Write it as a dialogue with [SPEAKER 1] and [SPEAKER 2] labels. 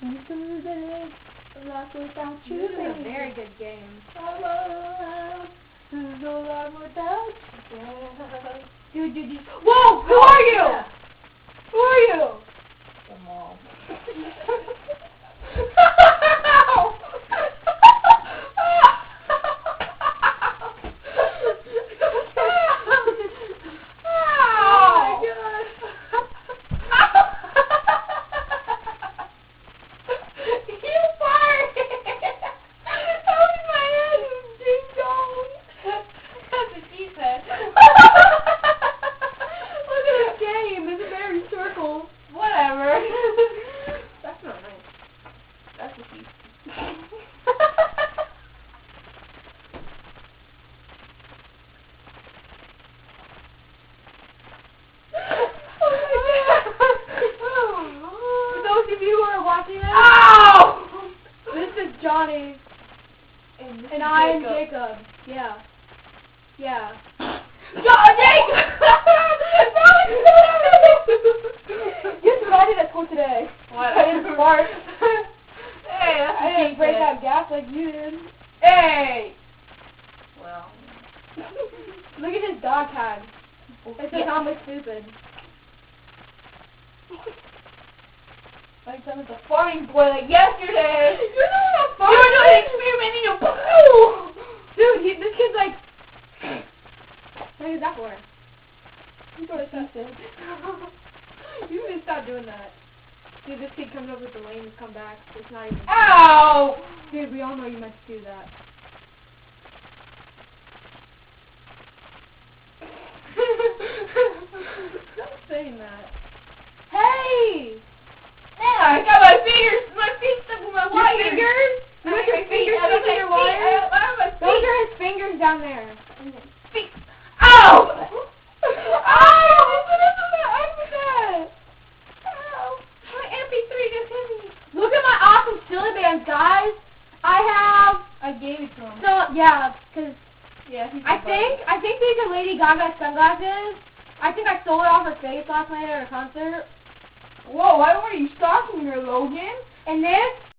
[SPEAKER 1] Lost without you.
[SPEAKER 2] This is a very good game.
[SPEAKER 1] This is a lot without you. Dude.
[SPEAKER 2] Whoa! Who are you? Who are you?
[SPEAKER 1] The mom.
[SPEAKER 2] Whatever. That's not nice. That's a thief. For those of you who are watching this, this is Johnny. And I am Jacob. Yeah. Yeah. Jacob! Guess what I did at school today?
[SPEAKER 1] What?
[SPEAKER 2] I didn't fart.
[SPEAKER 1] Hey, that's
[SPEAKER 2] I didn't break out gas like you did.
[SPEAKER 1] Hey! Well.
[SPEAKER 2] Look at his dog tag. It says how much stupid. Like someone's a farting boy like yesterday. You're not a farting.
[SPEAKER 1] You were doing an experiment in your
[SPEAKER 2] Dude, this kid's like. What is that for? You sort of stupid. You need to stop doing that. Dude, this kid comes over with the lame come back. It's not even.
[SPEAKER 1] Ow!
[SPEAKER 2] Dude, we all know you meant to do that. Stop saying that. Hey!
[SPEAKER 1] Yeah, I got my feet stuck with my
[SPEAKER 2] Your
[SPEAKER 1] wires.
[SPEAKER 2] fingers? You got your fingers stuck in your wires? Those are his fingers down there.
[SPEAKER 1] Feet. Ow!
[SPEAKER 2] Ow! What is that?
[SPEAKER 1] Ow! My MP3 just hit me.
[SPEAKER 2] Look at my awesome silly bands, guys.
[SPEAKER 1] I gave it to him.
[SPEAKER 2] So yeah, cause
[SPEAKER 1] Yeah,
[SPEAKER 2] I think these are Lady Gaga sunglasses. I think I stole it off her face last night at a concert.
[SPEAKER 1] Whoa, why were you stalking her, Logan?
[SPEAKER 2] And this